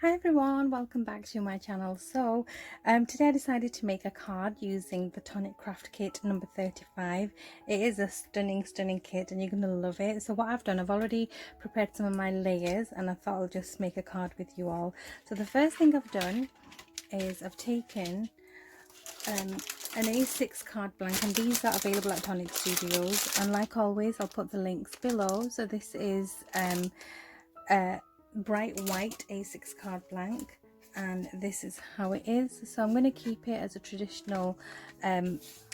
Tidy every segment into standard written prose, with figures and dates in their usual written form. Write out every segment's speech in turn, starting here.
Hi everyone, welcome back to my channel. So today I decided to make a card using the Tonic craft kit number 35. It is a stunning kit and you're going to love it. So what I've done, I've already prepared some of my layers and I thought I'll just make a card with you all. So the first thing I've done is I've taken an A6 card blank, and these are available at Tonic Studios, and like always I'll put the links below. So this is a bright white A6 card blank, and this is how it is. So I'm going to keep it as a traditional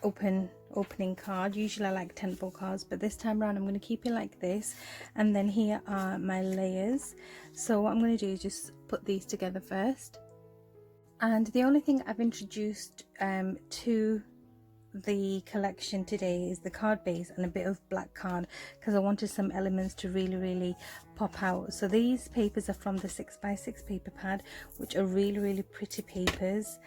opening card. Usually I like tentpole cards, but this time around I'm going to keep it like this. And then here are my layers. So what I'm going to do is just put these together first. And the only thing I've introduced to the collection today is the card base and a bit of black card, because I wanted some elements to really pop out. So these papers are from the 6x6 paper pad, which are really pretty papers,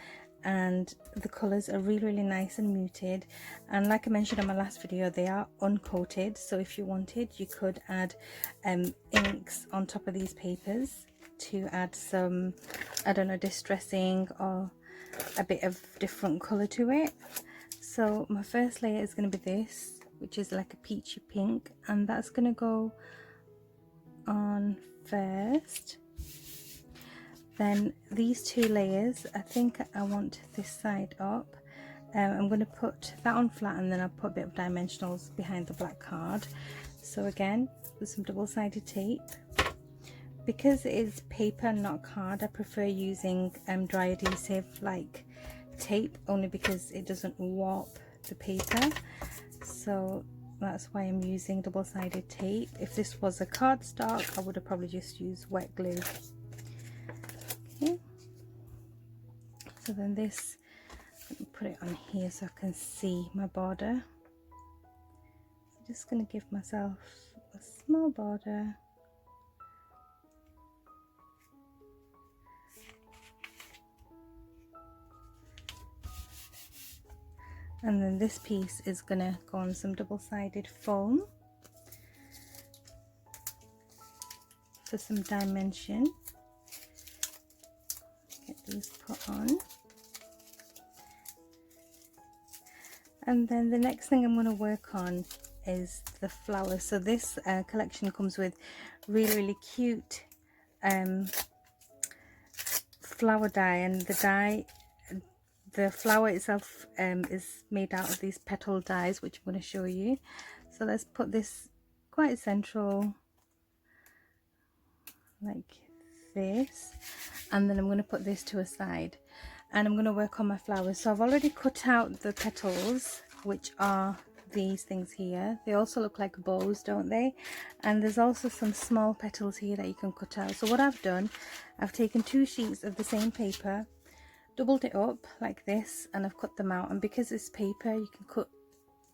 and the colors are really nice and muted. And like I mentioned in my last video, they are uncoated, so if you wanted you could add inks on top of these papers to add some, I don't know, distressing or a bit of different color to it. So my first layer is going to be this, which is like a peachy pink, and that's going to go on first. Then these two layers, I think I want this side up. I'm going to put that on flat, and then I'll put a bit of dimensionals behind the black card. So again, with some double-sided tape. Because it is paper, not card, I prefer using dry adhesive like tape, only because it doesn't warp the paper. So that's why I'm using double-sided tape. If this was a cardstock, I would have probably just used wet glue. Okay, so then this, let me put it on here so I can see my border. So just going to give myself a small border. And then this piece is going to go on some double-sided foam for some dimension. Get these put on. And then the next thing I'm going to work on is the flowers. So this collection comes with really cute flower dye, and the flower itself is made out of these petal dyes, which I'm going to show you. So let's put this quite central like this, and then I'm going to put this to a side, and I'm going to work on my flowers. So I've already cut out the petals, which are these things here. They also look like bows, don't they? And there's also some small petals here that you can cut out. So what I've done, I've taken 2 sheets of the same paper, doubled it up like this, and I've cut them out. And because it's paper, you can cut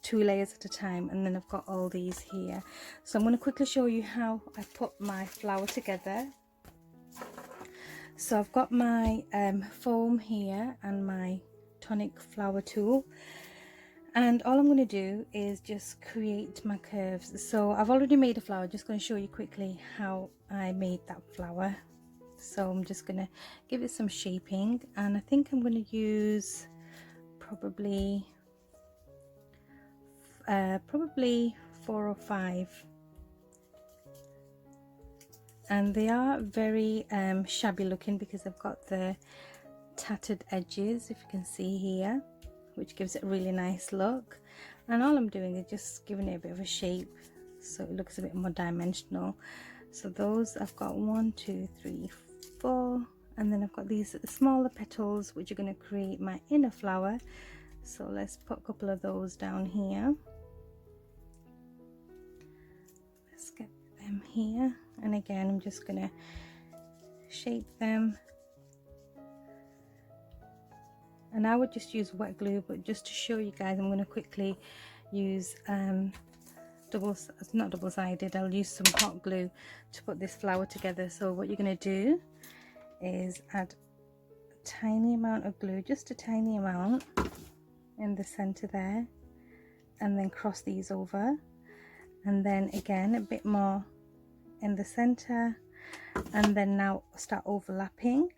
2 layers at a time, and then I've got all these here. So I'm going to quickly show you how I put my flower together. So I've got my foam here and my Tonic flower tool, and all I'm going to do is just create my curves. So I've already made a flower, just going to show you quickly how I made that flower. So I'm just going to give it some shaping, and I think I'm going to use probably 4 or 5, and they are very shabby looking because I've got the tattered edges, if you can see here, which gives it a really nice look. And all I'm doing is just giving it a bit of a shape so it looks a bit more dimensional. So those, I've got 1, 2, 3, 4, and then I've got these smaller petals which are going to create my inner flower. So let's put a couple of those down here. Let's get them here, and again I'm just going to shape them. And I would just use wet glue, but just to show you guys, I'm going to quickly use not double-sided, I'll use some hot glue to put this flower together. So what you're going to do is add a tiny amount of glue, just a tiny amount in the center there, and then cross these over, and then again a bit more in the center, and then now start overlapping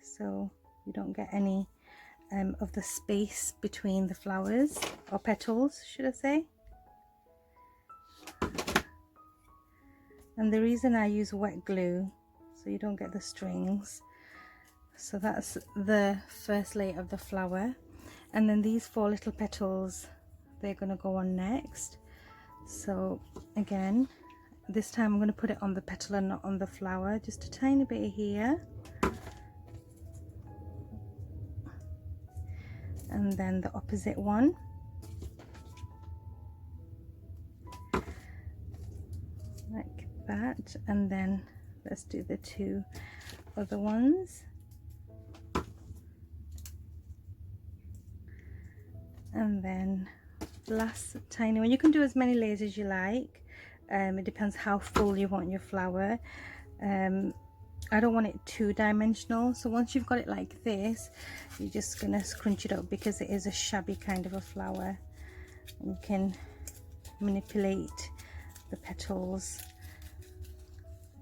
so you don't get any of the space between the flowers, or petals should I say. And the reason I use wet glue so you don't get the strings. So that's the first layer of the flower, and then these 4 little petals, they're going to go on next. So again, this time I'm going to put it on the petal and not on the flower, just a tiny bit here, and then the opposite one, like that, and then let's do the 2 other ones, and then last tiny one. You can do as many layers as you like, it depends how full you want your flower. I don't want it 2-dimensional, so once you've got it like this, you're just gonna scrunch it up because it is a shabby kind of a flower. You can manipulate the petals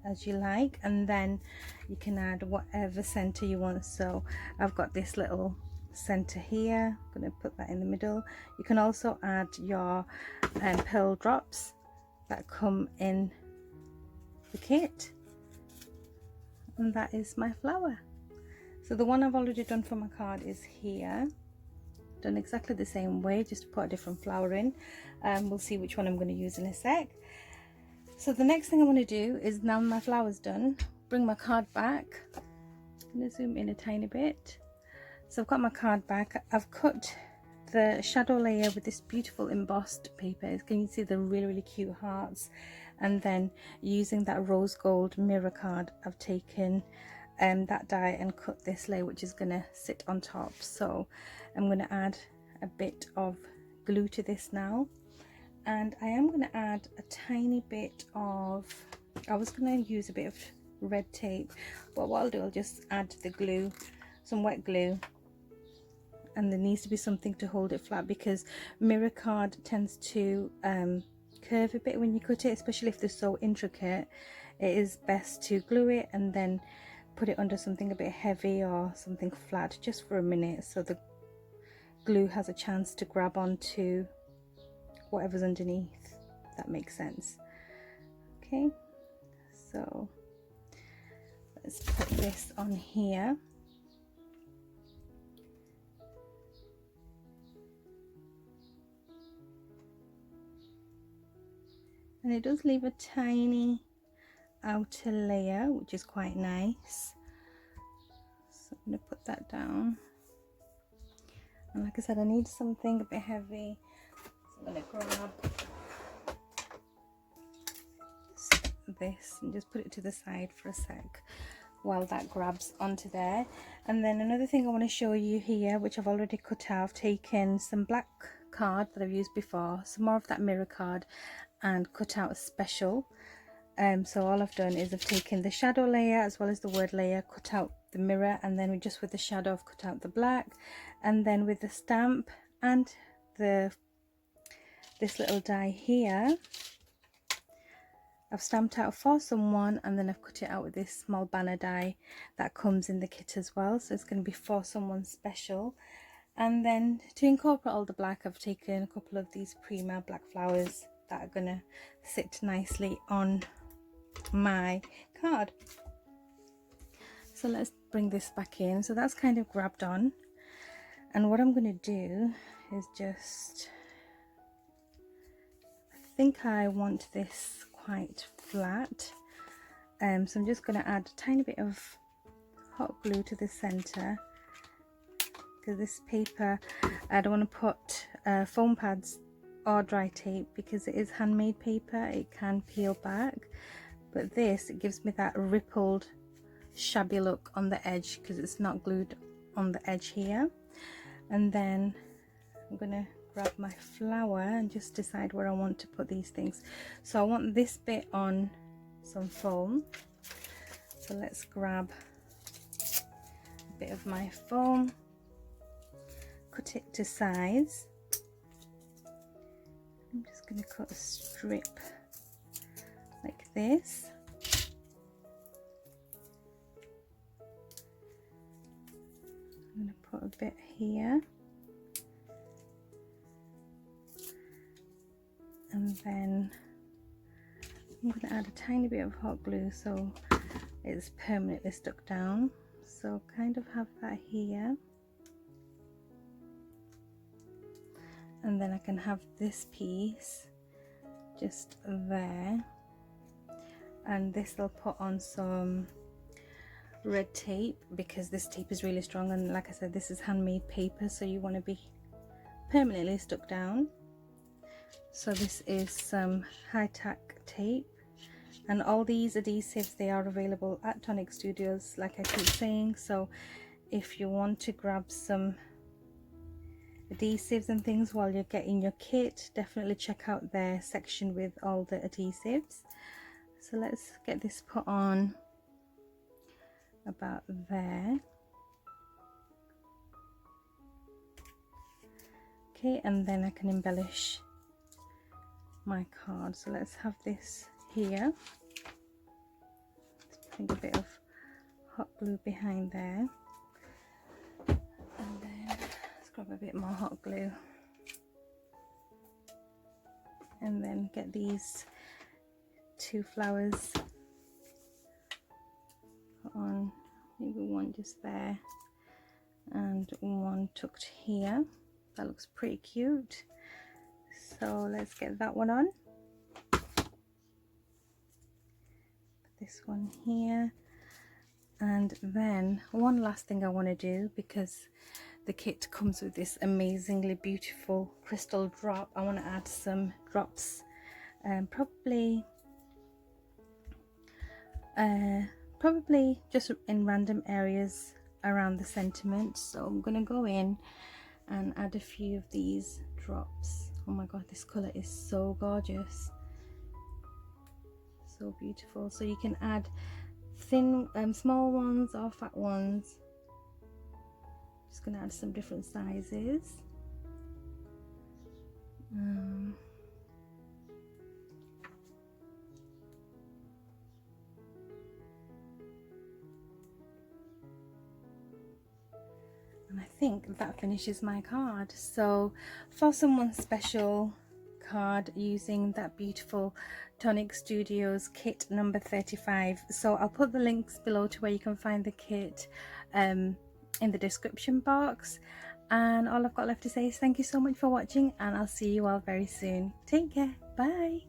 as you like, and then you can add whatever center you want. So I've got this little center here, I'm going to put that in the middle. You can also add your pearl drops that come in the kit, and that is my flower. So the one I've already done for my card is here, done exactly the same way, just to put a different flower in. We'll see which one I'm going to use in a sec. So the next thing I want to do is, now my flower's done, bring my card back. I'm going to zoom in a tiny bit. So I've got my card back. I've cut the shadow layer with this beautiful embossed paper. Can you see the really cute hearts? And then using that rose gold mirror card, I've taken that die and cut this layer, which is going to sit on top. So I'm going to add a bit of glue to this now. And I am going to add a tiny bit of, I was going to use a bit of red tape, but what I'll do, I'll just add the glue, some wet glue, and there needs to be something to hold it flat because mirror card tends to curve a bit when you cut it, especially if they're so intricate. It is best to glue it and then put it under something a bit heavy or something flat just for a minute, so the glue has a chance to grab onto whatever's underneath, if that makes sense. Okay, so let's put this on here. And it does leave a tiny outer layer, which is quite nice. So I'm going to put that down. And like I said, I need something a bit heavy. I'm going to grab this and just put it to the side for a sec while that grabs onto there. And then another thing I want to show you here, which I've already cut out, I've taken some black card that I've used before, some more of that mirror card, and cut out a special. So all I've done is I've taken the shadow layer as well as the word layer, cut out the mirror, and then just with the shadow I've cut out the black, and then with the stamp and this little die here, I've stamped out for someone, and then I've cut it out with this small banner die that comes in the kit as well. So it's going to be for someone special. And then to incorporate all the black, I've taken a couple of these Prima black flowers that are going to sit nicely on my card. So let's bring this back in. So that's kind of grabbed on. And what I'm going to do is just, I think I want this quite flat, so I'm just going to add a tiny bit of hot glue to the center, because this paper, I don't want to put foam pads or dry tape because it is handmade paper, it can peel back, but this, it gives me that rippled shabby look on the edge because it's not glued on the edge here. And then I'm gonna grab my flower and just decide where I want to put these things. So I want this bit on some foam, so let's grab a bit of my foam, cut it to size. I'm just going to cut a strip like this, put a bit here, and then I'm going to add a tiny bit of hot glue so it's permanently stuck down. So kind of have that here, and then I can have this piece just there, and this will put on some red tape because this tape is really strong, and like I said, this is handmade paper, so you want to be permanently stuck down. So this is some high-tack tape, and all these adhesives, they are available at Tonic Studios, like I keep saying. So if you want to grab some adhesives and things while you're getting your kit, definitely check out their section with all the adhesives. So let's get this put on about there. Okay, and then I can embellish my card. So let's have this here. Putting a bit of hot glue behind there, and then let's grab a bit more hot glue, and then get these two flowers put on, maybe one just there and one tucked here. That looks pretty cute. So let's get that one on. This one here, and then one last thing I want to do, because the kit comes with this amazingly beautiful crystal drop. I want to add some drops, probably just in random areas around the sentiment. So I'm gonna go in and add a few of these drops. Oh my god, this color is so gorgeous, so beautiful. So you can add thin small ones or fat ones. Just gonna add some different sizes. And I think that finishes my card. So for someone special card using that beautiful Tonic Studios kit number 35. So I'll put the links below to where you can find the kit in the description box. And all I've got left to say is thank you so much for watching, and I'll see you all very soon. Take care. Bye.